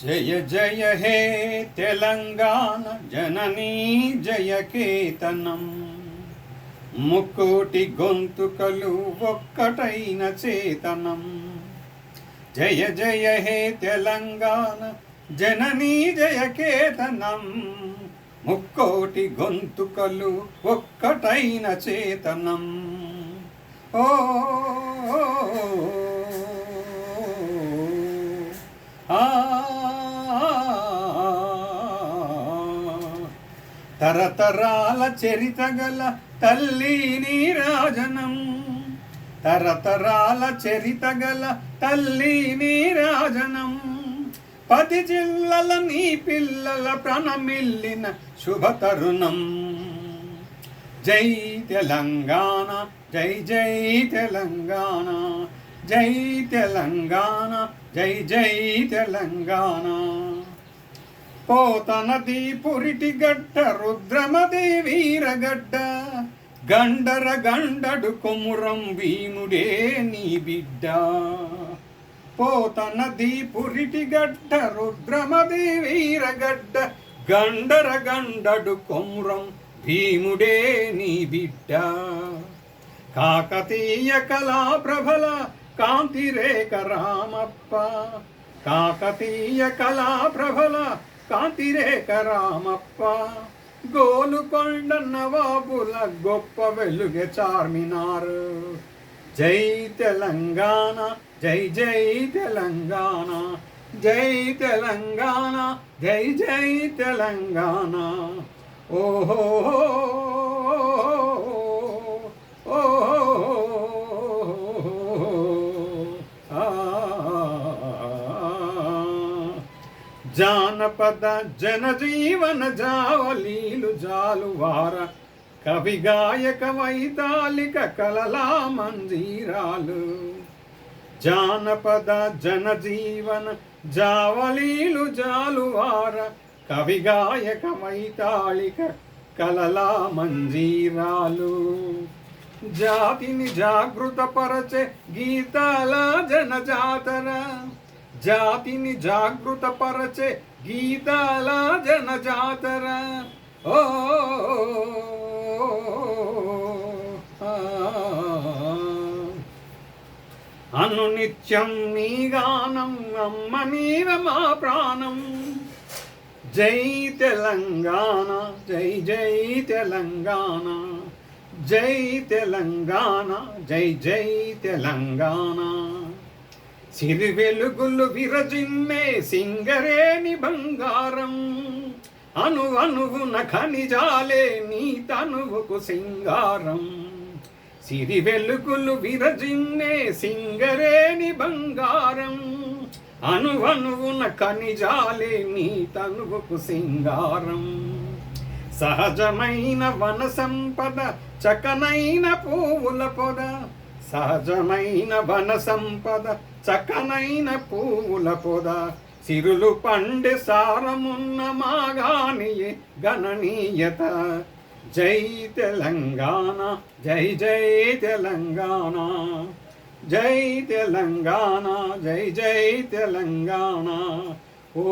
జయ జయ హే తెలంగాణ జననీ జయకేతనం. ముక్కోటి గొంతుకలు ఒక్కటైన చేతనం. జయ జయ హే తెలంగాణ జననీ జయకేతనం. ముక్కోటి గొంతుకలు ఒక్కటైన చేతనం. ఓ తరతరాల చరితగల తల్లి నీరాజనం. తరతరాల చరితగల తల్లి నీరాజనం. 10 జిల్లల నీ పిల్లల ప్రణమిల్లిన శుభతరుణం. జై తెలంగాణ, జై జై తెలంగాణ, జై తెలంగాణ, జై జై తెలంగాణ. పోతనది పురిటి గడ్డ, రుద్రమది వీరగడ్డ, గండర గండడు కొమురం భీముడే నీ బిడ్డ. పోతనది పురిటి గడ్డ, రుద్రమది వీరగడ్డ, గండర గండడు కొమురం భీముడే నీ బిడ్డ. కాకతీయ కళా ప్రభల కాంతిరేక రామప్ప. కాకతీయ కళా ప్రభల కాంతిరేక రామప్ప. గోలుకొండ నవాబుల గొప్ప వెలుగె చార్మినార్. జై తెలంగాణ, జై జై తెలంగాణ, జై తెలంగాణ, జై జై తెలంగాణ. ఓహో జానపద జనజీవన జావలీలు జాలువార, కవి గాయక వైతాళిక కలలా మంజీరాలు. జానపద జనజీవన జావలీలు జాలువార, కవి గాయక వైతాళిక కలలా మంజీరాలు. జాతిని జాగృతపరచే గీతాల జనజాతర. జాతిని జాగృతపరచే గీతాల జనజాతర. ఓ అనునిత్యం నీ గానం, అమ్మ నీవ మా ప్రాణం. జై తెలంగాణ, జై జై తెలంగాణ, జై తెలంగాణ, జై జై తెలంగాణ. సిరి వెలుగులు విరజిమ్మే సింగరేణి బంగారం. అణువణువున ఖనిజాలే నీ తనువుకు సింగారం. సిరి వెలుగులు విరజిమ్మే సింగరేణి బంగారం. అణువణువున ఖనిజాలే నీ తనువుకు సింగారం. సహజమైన వన సంపద, చకనైన పువ్వుల పొద. సహజమైన వన సంపద, చకనైన పువ్వుల పొద. సిరులు పండే సారమున్న మాగానియే గణనీయత. జై తెలంగాణ, జై జై తెలంగాణ, జై తెలంగాణ, జై జై తెలంగాణ. ఓ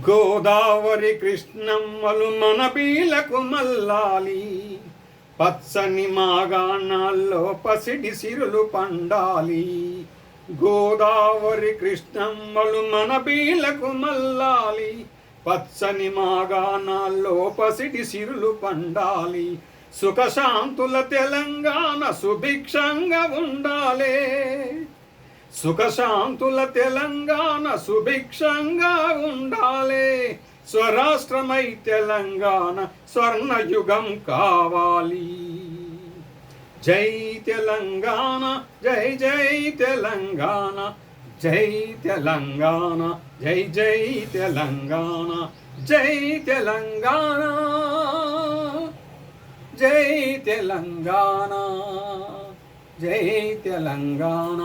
గోదావరి కృష్ణమ్మలు మన పీలకు మల్లాలి. పచ్చని మాగాణాల్లో పసిడి సిరులు పండాలి. గోదావరి కృష్ణమ్మలు మన పీలకు మల్లాలి. పచ్చని మాగాణాల్లో పసిడి సిరులు పండాలి. సుఖశాంతుల తెలంగాణ సుభిక్షంగా ఉండాలే. సుఖశాంతుల తెలంగాణ సుభిక్షంగా ఉండాలే. స్వరాష్ట్రమై తెలంగాణ స్వర్ణయుగం కావాలి. జై తెలంగాణ, జై జై తెలంగాణ, జై తెలంగాణ, జై జై తెలంగాణ, జై తెలంగాణ, జై తెలంగాణ, జై తెలంగాణ.